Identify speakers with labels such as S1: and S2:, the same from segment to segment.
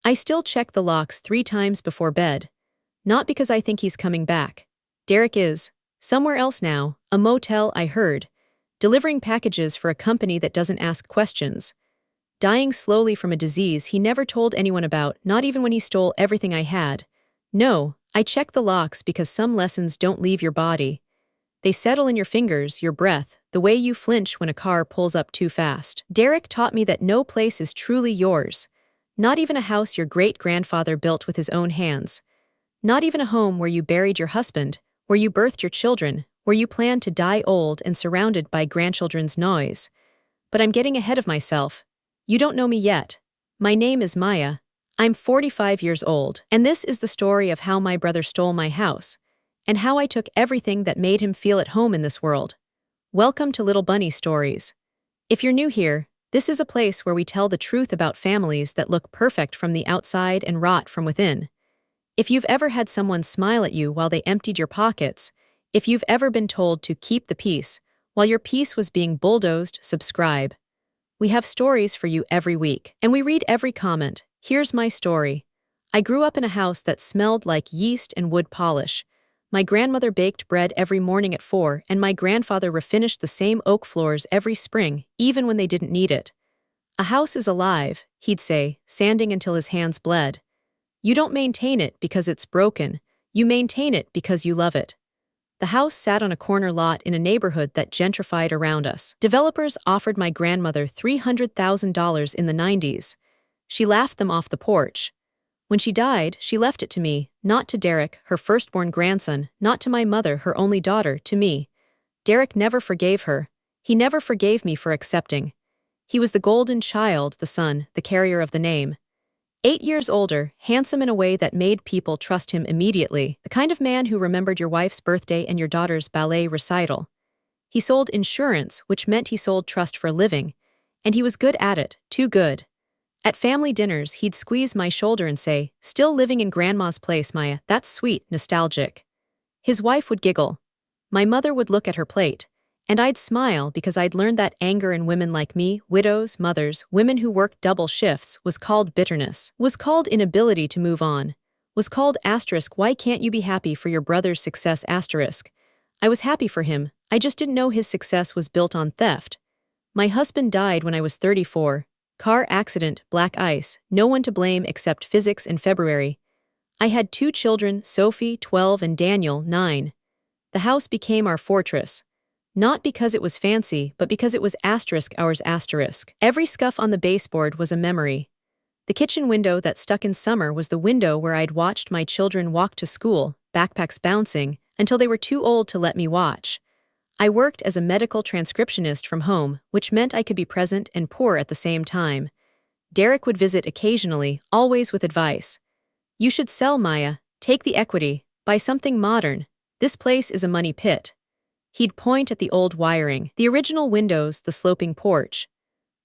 S1: I still check the locks 3 times before bed. Not because I think he's coming back. Derek is. Somewhere else now, a motel I heard. Delivering packages for a company that doesn't ask questions. Dying slowly from a disease he never told anyone about, not even when he stole everything I had. No, I check the locks because some lessons don't leave your body. They settle in your fingers, your breath, the way you flinch when a car pulls up too fast. Derek taught me that no place is truly yours. Not even a house your great-grandfather built with his own hands. Not even a home where you buried your husband, where you birthed your children, where you planned to die old and surrounded by grandchildren's noise. But I'm getting ahead of myself. You don't know me yet. My name is Maya. I'm 45 years old, and this is the story of how my brother stole my house, and how I took everything that made him feel at home in this world. Welcome to Little Bunny Stories. If you're new here, this is a place where we tell the truth about families that look perfect from the outside and rot from within. If you've ever had someone smile at you while they emptied your pockets, if you've ever been told to keep the peace while your peace was being bulldozed, subscribe. We have stories for you every week, and we read every comment. Here's my story. I grew up in a house that smelled like yeast and wood polish. My grandmother baked bread every morning at 4, and my grandfather refinished the same oak floors every spring, even when they didn't need it. A house is alive, he'd say, sanding until his hands bled. You don't maintain it because it's broken, you maintain it because you love it. The house sat on a corner lot in a neighborhood that gentrified around us. Developers offered my grandmother $300,000 in the 90s. She laughed them off the porch. When she died, she left it to me, not to Derek, her firstborn grandson, not to my mother, her only daughter, to me. Derek never forgave her. He never forgave me for accepting. He was the golden child, the son, the carrier of the name. 8 years older, handsome in a way that made people trust him immediately, the kind of man who remembered your wife's birthday and your daughter's ballet recital. He sold insurance, which meant he sold trust for a living, and he was good at it, too good. At family dinners, he'd squeeze my shoulder and say, "Still living in Grandma's place, Maya, that's sweet, nostalgic." His wife would giggle. My mother would look at her plate, and I'd smile because I'd learned that anger in women like me, widows, mothers, women who worked double shifts, was called bitterness, was called inability to move on, was called asterisk, why can't you be happy for your brother's success asterisk. I was happy for him, I just didn't know his success was built on theft. My husband died when I was 34. Car accident, black ice, no one to blame except physics in February. I had 2 children, Sophie, 12, and Daniel, 9. The house became our fortress. Not because it was fancy, but because it was asterisk ours asterisk. Every scuff on the baseboard was a memory. The kitchen window that stuck in summer was the window where I'd watched my children walk to school, backpacks bouncing, until they were too old to let me watch. I worked as a medical transcriptionist from home, which meant I could be present and poor at the same time. Derek would visit occasionally, always with advice. You should sell, Maya, take the equity, buy something modern. This place is a money pit. He'd point at the old wiring, the original windows, the sloping porch.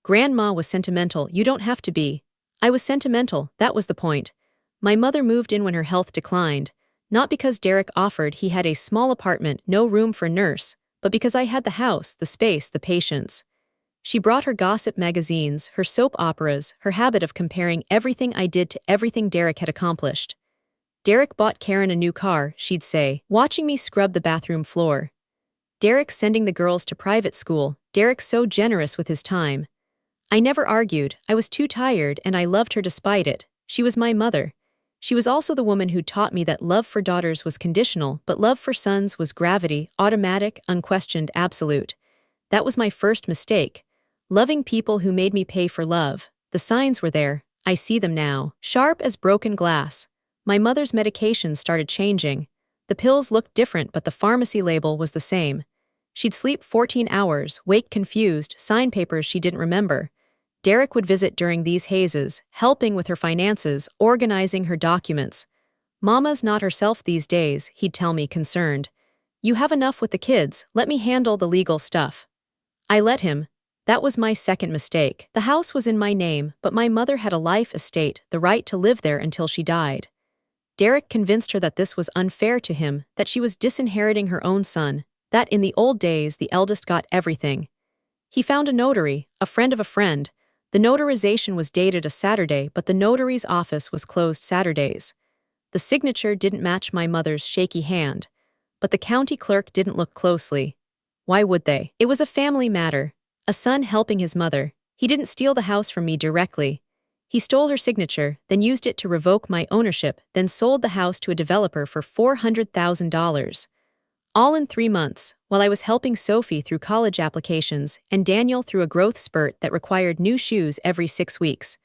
S1: Grandma was sentimental, you don't have to be. I was sentimental, that was the point. My mother moved in when her health declined, not because Derek offered. He had a small apartment, no room for nurse, but because I had the house, the space, the patience. She brought her gossip magazines, her soap operas, her habit of comparing everything I did to everything Derek had accomplished. Derek bought Karen a new car, she'd say, watching me scrub the bathroom floor. Derek sending the girls to private school, Derek so generous with his time. I never argued, I was too tired and I loved her despite it. She was my mother. She was also the woman who taught me that love for daughters was conditional, but love for sons was gravity, automatic, unquestioned, absolute. That was my first mistake. Loving people who made me pay for love. The signs were there, I see them now, sharp as broken glass. My mother's medications started changing. The pills looked different, but the pharmacy label was the same. She'd sleep 14 hours, wake confused, sign papers she didn't remember. Derek would visit during these hazes, helping with her finances, organizing her documents. Mama's not herself these days, he'd tell me, concerned. You have enough with the kids, let me handle the legal stuff. I let him. That was my second mistake. The house was in my name, but my mother had a life estate, the right to live there until she died. Derek convinced her that this was unfair to him, that she was disinheriting her own son, that in the old days the eldest got everything. He found a notary, a friend of a friend. The notarization was dated a Saturday, but the notary's office was closed Saturdays. The signature didn't match my mother's shaky hand, but the county clerk didn't look closely. Why would they? It was a family matter. A son helping his mother. He didn't steal the house from me directly. He stole her signature, then used it to revoke my ownership, then sold the house to a developer for $400,000. All in 3 months, while I was helping Sophie through college applications and Daniel through a growth spurt that required new shoes every 6 weeks.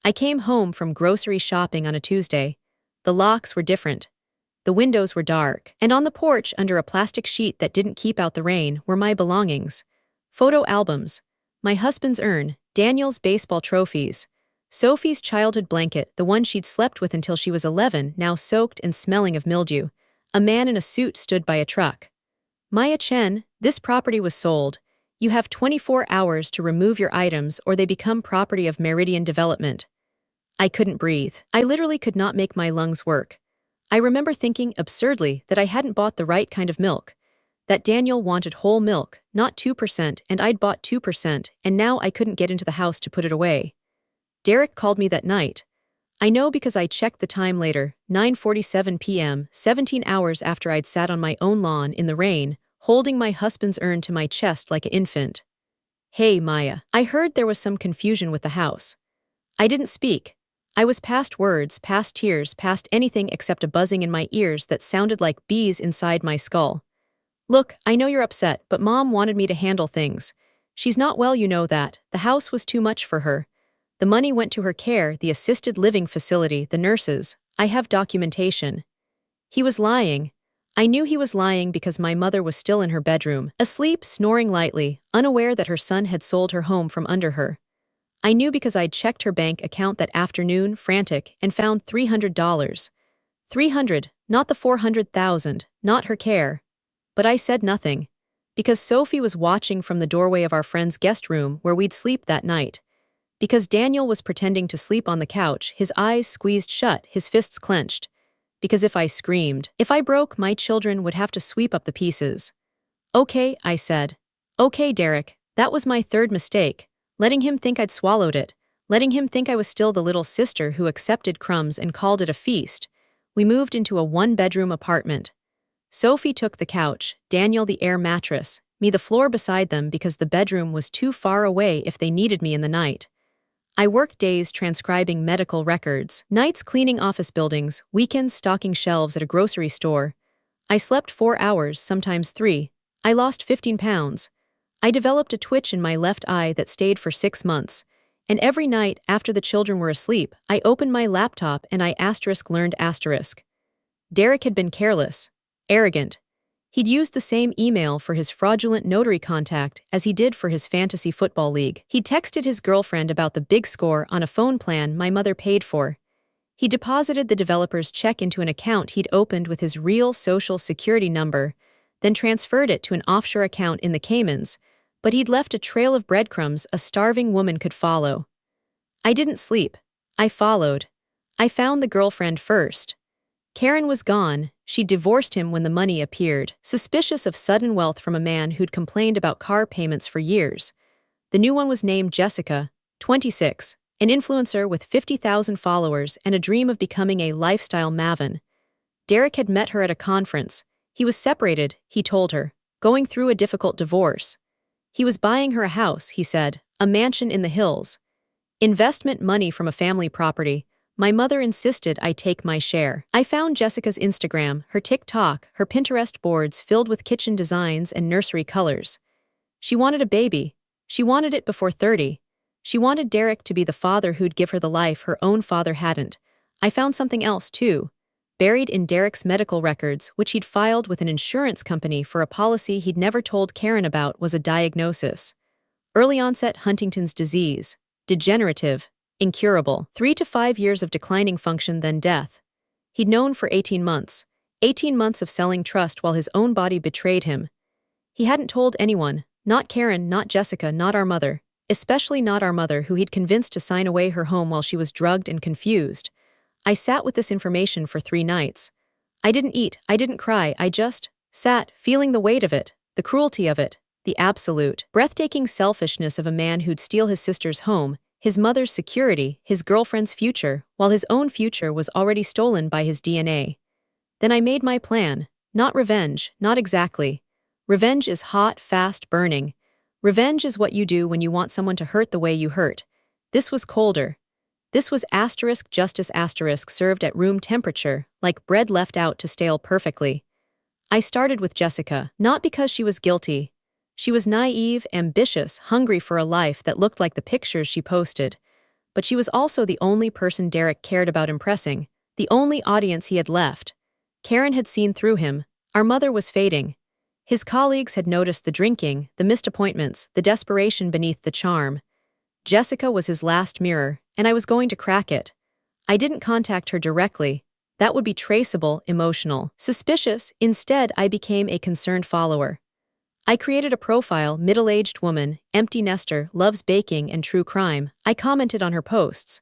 S1: I came home from grocery shopping on a Tuesday. The locks were different. The windows were dark, and on the porch under a plastic sheet that didn't keep out the rain were my belongings. Photo albums. My husband's urn, Daniel's baseball trophies. Sophie's childhood blanket, the one she'd slept with until she was 11, now soaked and smelling of mildew. A man in a suit stood by a truck. Maya Chen, this property was sold. You have 24 hours to remove your items or they become property of Meridian Development. I couldn't breathe. I literally could not make my lungs work. I remember thinking, absurdly, that I hadn't bought the right kind of milk. That Daniel wanted whole milk, not 2%, and I'd bought 2%, and now I couldn't get into the house to put it away. Derek called me that night. I know because I checked the time later, 9:47 p.m., 17 hours after I'd sat on my own lawn in the rain, holding my husband's urn to my chest like an infant. Hey, Maya. I heard there was some confusion with the house. I didn't speak. I was past words, past tears, past anything except a buzzing in my ears that sounded like bees inside my skull. Look, I know you're upset, but Mom wanted me to handle things. She's not well, you know that. The house was too much for her. The money went to her care, the assisted living facility, the nurses. I have documentation. He was lying. I knew he was lying because my mother was still in her bedroom, asleep, snoring lightly, unaware that her son had sold her home from under her. I knew because I'd checked her bank account that afternoon, frantic, and found $300. 300, not the 400,000, not her care. But I said nothing. Because Sophie was watching from the doorway of our friend's guest room where we'd sleep that night. Because Daniel was pretending to sleep on the couch, his eyes squeezed shut, his fists clenched. Because if I screamed, if I broke, my children would have to sweep up the pieces. Okay, I said. Okay, Derek, that was my third mistake. Letting him think I'd swallowed it. Letting him think I was still the little sister who accepted crumbs and called it a feast. We moved into a one-bedroom apartment. Sophie took the couch, Daniel the air mattress, me the floor beside them because the bedroom was too far away if they needed me in the night. I worked days transcribing medical records, nights cleaning office buildings, weekends stocking shelves at a grocery store. I slept 4 hours, sometimes 3. I lost 15 pounds. I developed a twitch in my left eye that stayed for 6 months. And every night, after the children were asleep, I opened my laptop and I learned asterisk. Derek had been careless, arrogant. He'd used the same email for his fraudulent notary contact as he did for his fantasy football league. He'd texted his girlfriend about the big score on a phone plan my mother paid for. He deposited the developer's check into an account he'd opened with his real social security number, then transferred it to an offshore account in the Caymans, but he'd left a trail of breadcrumbs a starving woman could follow. I didn't sleep. I followed. I found the girlfriend first. Karen was gone. She divorced him when the money appeared, suspicious of sudden wealth from a man who'd complained about car payments for years. The new one was named Jessica, 26, an influencer with 50,000 followers and a dream of becoming a lifestyle maven. Derek had met her at a conference. He was separated, he told her, going through a difficult divorce. He was buying her a house, he said, a mansion in the hills. Investment money from a family property. My mother insisted I take my share. I found Jessica's Instagram, her TikTok, her Pinterest boards filled with kitchen designs and nursery colors. She wanted a baby. She wanted it before 30. She wanted Derek to be the father who'd give her the life her own father hadn't. I found something else, too. Buried in Derek's medical records, which he'd filed with an insurance company for a policy he'd never told Karen about, was a diagnosis. Early-onset Huntington's disease. Degenerative. Incurable. 3 to 5 years of declining function, then death. He'd known for 18 months. 18 months of selling trust while his own body betrayed him. He hadn't told anyone, not Karen, not Jessica, not our mother, especially not our mother who he'd convinced to sign away her home while she was drugged and confused. I sat with this information for 3 nights. I didn't eat, I didn't cry, I just sat, feeling the weight of it, the cruelty of it, the absolute, breathtaking selfishness of a man who'd steal his sister's home, his mother's security, his girlfriend's future, while his own future was already stolen by his DNA. Then I made my plan. Not revenge, not exactly. Revenge is hot, fast, burning. Revenge is what you do when you want someone to hurt the way you hurt. This was colder. This was justice served at room temperature, like bread left out to stale perfectly. I started with Jessica, not because she was guilty. She was naive, ambitious, hungry for a life that looked like the pictures she posted. But she was also the only person Derek cared about impressing, the only audience he had left. Karen had seen through him. Our mother was fading. His colleagues had noticed the drinking, the missed appointments, the desperation beneath the charm. Jessica was his last mirror, and I was going to crack it. I didn't contact her directly. That would be traceable, emotional, suspicious. Instead, I became a concerned follower. I created a profile, middle-aged woman, empty nester, loves baking and true crime. I commented on her posts.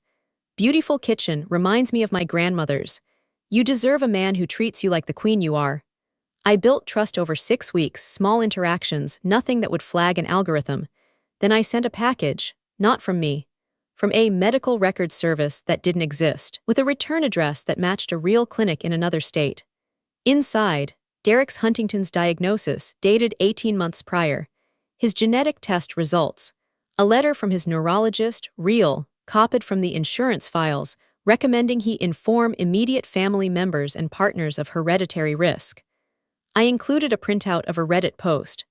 S1: Beautiful kitchen reminds me of my grandmother's. You deserve a man who treats you like the queen you are. I built trust over 6 weeks, small interactions, nothing that would flag an algorithm. Then I sent a package, not from me. From a medical records service that didn't exist, with a return address that matched a real clinic in another state. Inside, Derek's Huntington's diagnosis, dated 18 months prior. His genetic test results. A letter from his neurologist, real, copied from the insurance files, recommending he inform immediate family members and partners of hereditary risk. I included a printout of a Reddit post.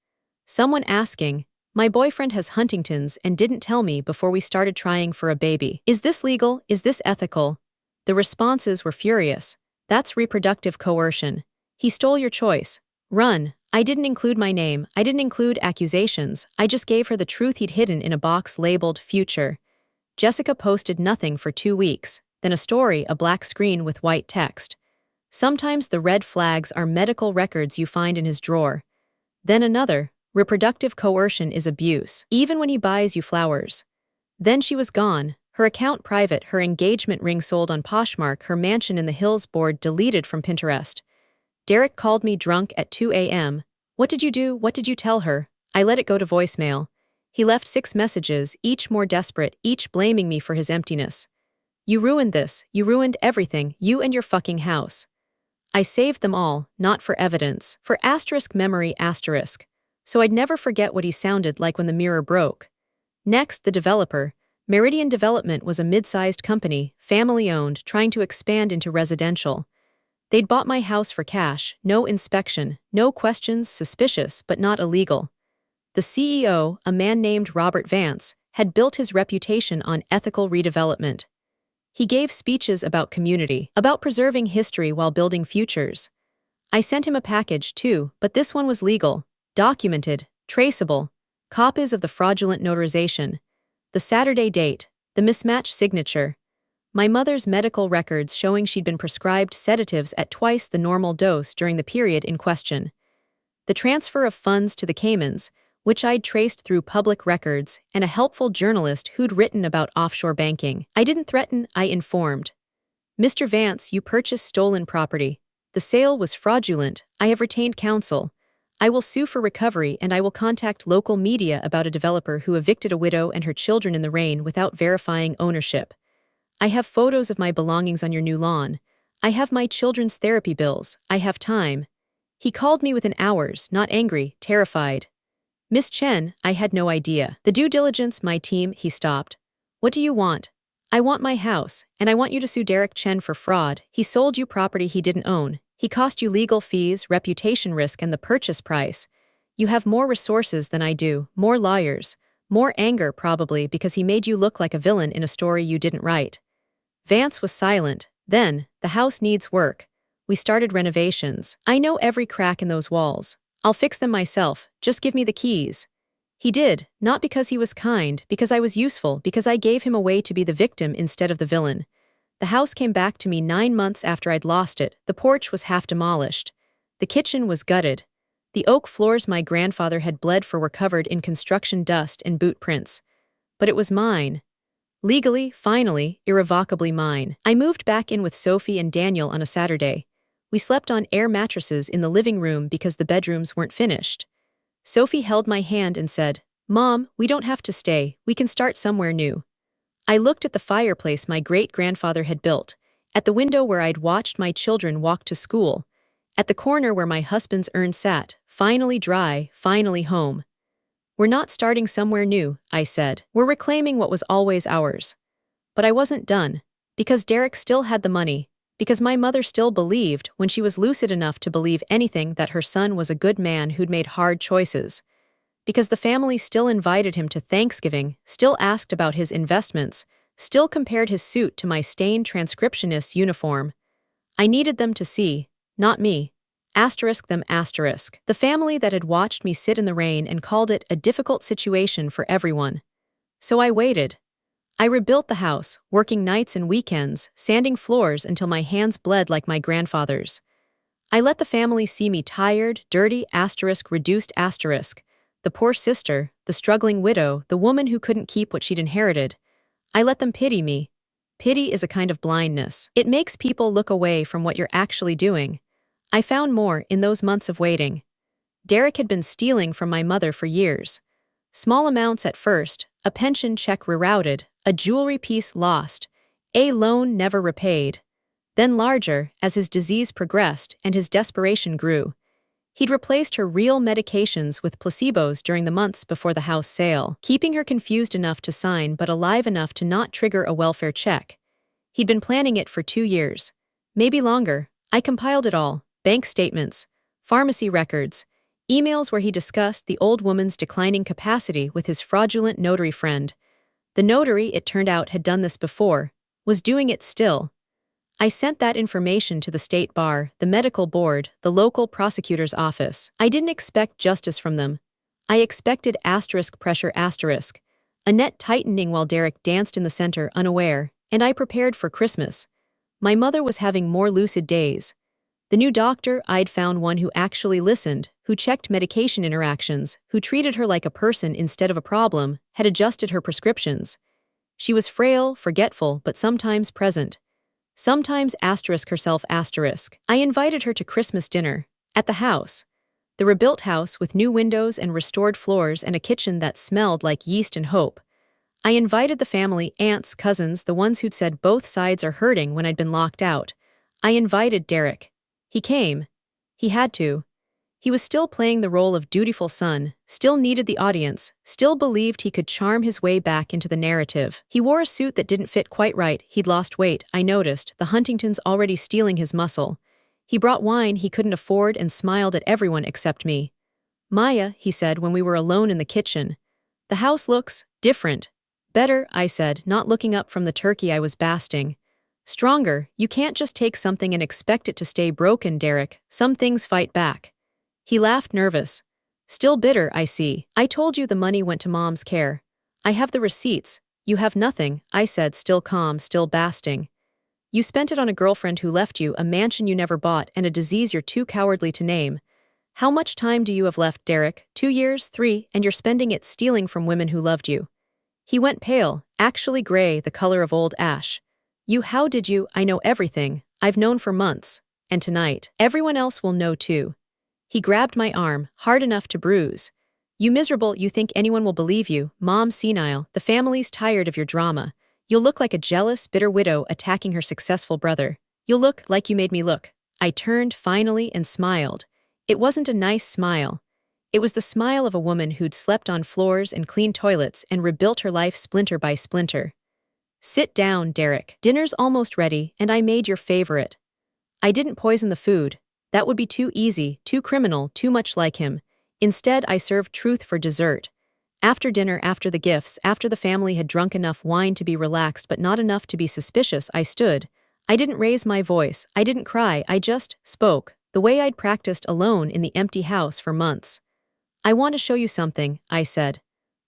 S1: Someone asking, "My boyfriend has Huntington's and didn't tell me before we started trying for a baby. Is this legal? Is this ethical?" The responses were furious. "That's reproductive coercion. He stole your choice. Run." I didn't include my name. I didn't include accusations. I just gave her the truth he'd hidden in a box labeled future. Jessica posted nothing for 2 weeks, then a story, a black screen with white text. Sometimes the red flags are medical records you find in his drawer. Then another, reproductive coercion is abuse, even when he buys you flowers. Then she was gone, her account private, her engagement ring sold on Poshmark, her mansion in the hills board deleted from Pinterest. Derek called me drunk at 2 a.m. "What did you do? What did you tell her?" I let it go to voicemail. He left 6 messages, each more desperate, each blaming me for his emptiness. "You ruined this, you ruined everything, you and your fucking house." I saved them all, not for evidence, for memory so I'd never forget what he sounded like when the mirror broke. Next, the developer. Meridian Development was a mid-sized company, family-owned, trying to expand into residential. They'd bought my house for cash, no inspection, no questions, suspicious but not illegal. The CEO, a man named Robert Vance, had built his reputation on ethical redevelopment. He gave speeches about community, about preserving history while building futures. I sent him a package too, but this one was legal, documented, traceable, copies of the fraudulent notarization, the Saturday date, the mismatched signature, my mother's medical records showing she'd been prescribed sedatives at twice the normal dose during the period in question, the transfer of funds to the Caymans, which I'd traced through public records, and a helpful journalist who'd written about offshore banking. I didn't threaten, I informed. "Mr. Vance, you purchased stolen property. The sale was fraudulent. I have retained counsel. I will sue for recovery and I will contact local media about a developer who evicted a widow and her children in the rain without verifying ownership. I have photos of my belongings on your new lawn. I have my children's therapy bills. I have time." He called me within hours, not angry, terrified. "Miss Chen, I had no idea. The due diligence, my team," he stopped. "What do you want?" "I want my house, and I want you to sue Derek Chen for fraud. He sold you property he didn't own. He cost you legal fees, reputation risk, and the purchase price. You have more resources than I do, more lawyers, more anger probably because he made you look like a villain in a story you didn't write." Vance was silent. Then, "The house needs work. We started renovations. I know every crack in those walls. I'll fix them myself, just give me the keys." He did, not because he was kind, because I was useful, because I gave him a way to be the victim instead of the villain. The house came back to me 9 months after I'd lost it. The porch was half demolished. The kitchen was gutted. The oak floors my grandfather had bled for were covered in construction dust and boot prints. But it was mine. Legally, finally, irrevocably mine. I moved back in with Sophie and Daniel on a Saturday. We slept on air mattresses in the living room because the bedrooms weren't finished. Sophie held my hand and said, "Mom, we don't have to stay, we can start somewhere new." I looked at the fireplace my great-grandfather had built, at the window where I'd watched my children walk to school, at the corner where my husband's urn sat, finally dry, finally home. We're not starting somewhere new, I said. We're reclaiming what was always ours. But I wasn't done. Because Derek still had the money. Because my mother still believed, when she was lucid enough to believe anything, that her son was a good man who'd made hard choices. Because the family still invited him to Thanksgiving, still asked about his investments, still compared his suit to my stained transcriptionist's uniform. I needed them to see, not me. Them. The family that had watched me sit in the rain and called it a difficult situation for everyone. So I waited. I rebuilt the house, working nights and weekends, sanding floors until my hands bled like my grandfather's. I let the family see me tired, dirty, reduced. The poor sister, the struggling widow, the woman who couldn't keep what she'd inherited. I let them pity me. Pity is a kind of blindness. It makes people look away from what you're actually doing. I found more in those months of waiting. Derek had been stealing from my mother for years. Small amounts at first, a pension check rerouted, a jewelry piece lost, a loan never repaid. Then larger, as his disease progressed and his desperation grew. He'd replaced her real medications with placebos during the months before the house sale, keeping her confused enough to sign but alive enough to not trigger a welfare check. He'd been planning it for 2 years. Maybe longer. I compiled it all. Bank statements, pharmacy records, emails where he discussed the old woman's declining capacity with his fraudulent notary friend. The notary, it turned out, had done this before, was doing it still. I sent that information to the state bar, the medical board, the local prosecutor's office. I didn't expect justice from them. I expected pressure. A net tightening while Derek danced in the center unaware, and I prepared for Christmas. My mother was having more lucid days. The new doctor, I'd found one who actually listened, who checked medication interactions, who treated her like a person instead of a problem, had adjusted her prescriptions. She was frail, forgetful, but sometimes present. Sometimes herself. I invited her to Christmas dinner, at the house. The rebuilt house with new windows and restored floors and a kitchen that smelled like yeast and hope. I invited the family, aunts, cousins, the ones who'd said both sides are hurting when I'd been locked out. I invited Derek. He came. He had to. He was still playing the role of dutiful son, still needed the audience, still believed he could charm his way back into the narrative. He wore a suit that didn't fit quite right, he'd lost weight, I noticed, the Huntingtons already stealing his muscle. He brought wine he couldn't afford and smiled at everyone except me. Maya, he said when we were alone in the kitchen. The house looks different. Better, I said, not looking up from the turkey I was basting. Stronger, you can't just take something and expect it to stay broken, Derek. Some things fight back. He laughed nervous. Still bitter, I see. I told you the money went to Mom's care. I have the receipts. You have nothing, I said, still calm, still basting. You spent it on a girlfriend who left you, a mansion you never bought, and a disease you're too cowardly to name. How much time do you have left, Derek? 2 years, 3, and you're spending it stealing from women who loved you. He went pale, actually gray, the color of old ash. How did you? I know everything. I've known for months. And tonight, everyone else will know too. He grabbed my arm, hard enough to bruise. You miserable, you think anyone will believe you, Mom senile, the family's tired of your drama. You'll look like a jealous, bitter widow attacking her successful brother. You'll look like you made me look. I turned finally and smiled. It wasn't a nice smile. It was the smile of a woman who'd slept on floors and cleaned toilets and rebuilt her life splinter by splinter. Sit down, Derek. Dinner's almost ready, and I made your favorite. I didn't poison the food. That would be too easy, too criminal, too much like him. Instead, I served truth for dessert. After dinner, after the gifts, after the family had drunk enough wine to be relaxed but not enough to be suspicious, I stood. I didn't raise my voice, I didn't cry, I just spoke, the way I'd practiced alone in the empty house for months. I want to show you something, I said.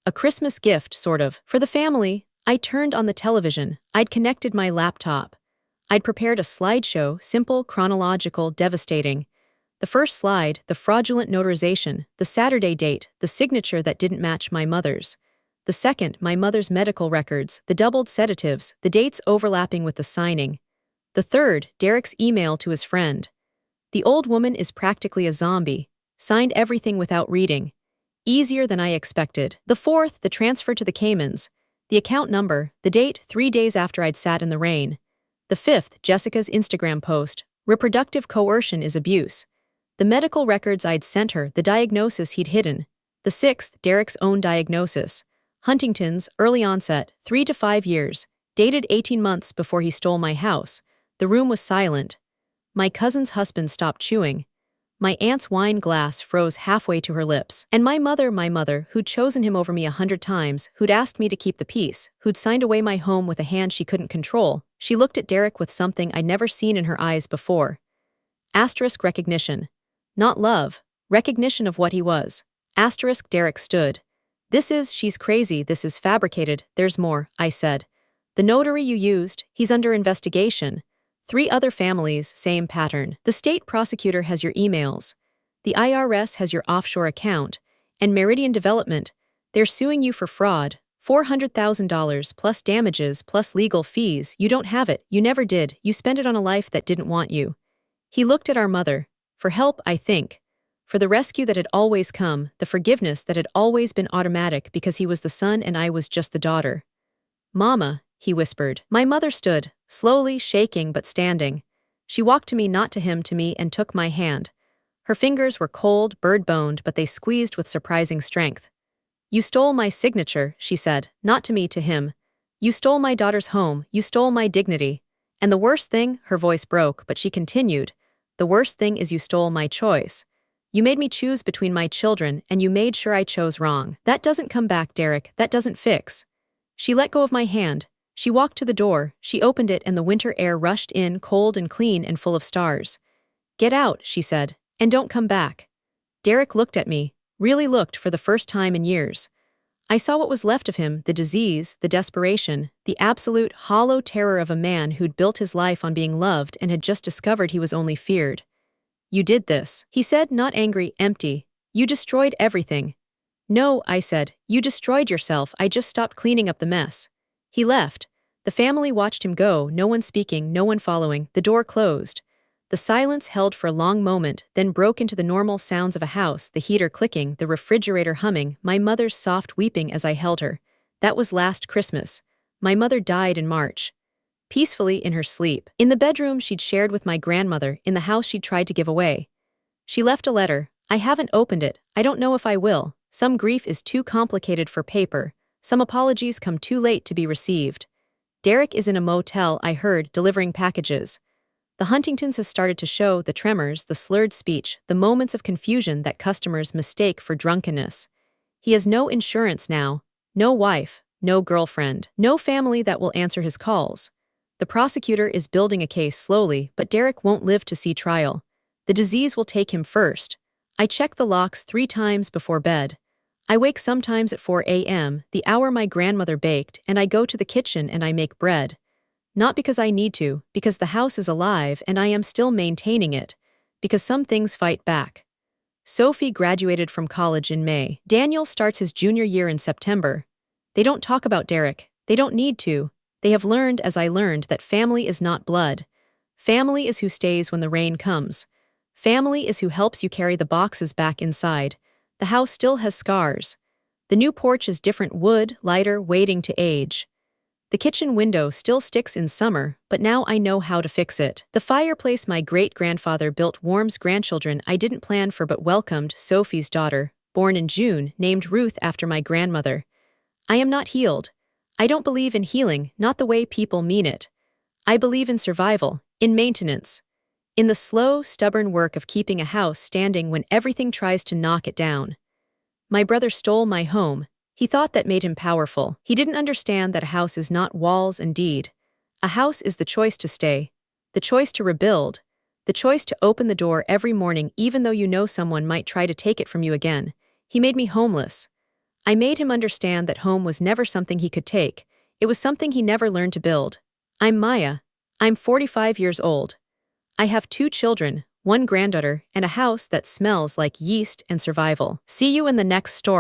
S1: A Christmas gift, sort of, for the family. I turned on the television. I'd connected my laptop. I'd prepared a slideshow, simple, chronological, devastating. The first slide, the fraudulent notarization, the Saturday date, the signature that didn't match my mother's. The second, my mother's medical records, the doubled sedatives, the dates overlapping with the signing. The third, Derek's email to his friend. The old woman is practically a zombie. Signed everything without reading. Easier than I expected. The fourth, the transfer to the Caymans. The account number, the date 3 days after I'd sat in the rain. The 5th, Jessica's Instagram post, reproductive coercion is abuse. The medical records I'd sent her, the diagnosis he'd hidden. The 6th, Derek's own diagnosis. Huntington's, early onset, 3 to 5 years, dated 18 months before he stole my house. The room was silent. My cousin's husband stopped chewing. My aunt's wine glass froze halfway to her lips. And my mother, who'd chosen him over me 100 times, who'd asked me to keep the peace, who'd signed away my home with a hand she couldn't control, she looked at Derek with something I'd never seen in her eyes before. Asterisk recognition. Not love, recognition of what he was. Asterisk Derek stood. She's crazy, this is fabricated, there's more, I said. The notary you used, he's under investigation. 3 other families, same pattern. The state prosecutor has your emails. The IRS has your offshore account. And Meridian Development, they're suing you for fraud. $400,000 plus damages plus legal fees. You don't have it, you never did, you spent it on a life that didn't want you. He looked at our mother. For help, I think. For the rescue that had always come, the forgiveness that had always been automatic because he was the son and I was just the daughter. Mama, he whispered. My mother stood, slowly, shaking but standing. She walked to me, not to him, to me, and took my hand. Her fingers were cold, bird-boned, but they squeezed with surprising strength. You stole my signature, she said, not to me, to him. You stole my daughter's home, you stole my dignity. And the worst thing, her voice broke, but she continued, the worst thing is you stole my choice. You made me choose between my children, and you made sure I chose wrong. That doesn't come back, Derek, that doesn't fix. She let go of my hand. She walked to the door, she opened it and the winter air rushed in, cold and clean and full of stars. Get out, she said, and don't come back. Derek looked at me, really looked for the first time in years. I saw what was left of him, the disease, the desperation, the absolute, hollow terror of a man who'd built his life on being loved and had just discovered he was only feared. You did this, he said, not angry, empty. You destroyed everything. No, I said, you destroyed yourself, I just stopped cleaning up the mess. He left. The family watched him go, no one speaking, no one following, the door closed. The silence held for a long moment, then broke into the normal sounds of a house, the heater clicking, the refrigerator humming, my mother's soft weeping as I held her. That was last Christmas. My mother died in March. Peacefully in her sleep. In the bedroom she'd shared with my grandmother, in the house she'd tried to give away. She left a letter. I haven't opened it, I don't know if I will. Some grief is too complicated for paper. Some apologies come too late to be received. Derek is in a motel, I heard, delivering packages. The Huntingtons has started to show the tremors, the slurred speech, the moments of confusion that customers mistake for drunkenness. He has no insurance now, no wife, no girlfriend, no family that will answer his calls. The prosecutor is building a case slowly, but Derek won't live to see trial. The disease will take him first. I check the locks 3 times before bed. I wake sometimes at 4 a.m., the hour my grandmother baked, and I go to the kitchen and I make bread. Not because I need to, because the house is alive and I am still maintaining it, because some things fight back. Sophie graduated from college in May. Daniel starts his junior year in September. They don't talk about Derek. They don't need to. They have learned, as I learned, that family is not blood. Family is who stays when the rain comes. Family is who helps you carry the boxes back inside. The house still has scars. The new porch is different wood, lighter, waiting to age. The kitchen window still sticks in summer, but now I know how to fix it. The fireplace my great-grandfather built warms grandchildren I didn't plan for but welcomed Sophie's daughter, born in June, named Ruth after my grandmother. I am not healed. I don't believe in healing, not the way people mean it. I believe in survival, in maintenance. In the slow, stubborn work of keeping a house standing when everything tries to knock it down. My brother stole my home. He thought that made him powerful. He didn't understand that a house is not walls and deed. A house is the choice to stay, the choice to rebuild, the choice to open the door every morning even though you know someone might try to take it from you again. He made me homeless. I made him understand that home was never something he could take. It was something he never learned to build. I'm Maya. I'm 45 years old. I have 2 children, 1 granddaughter, and a house that smells like yeast and survival. See you in the next story.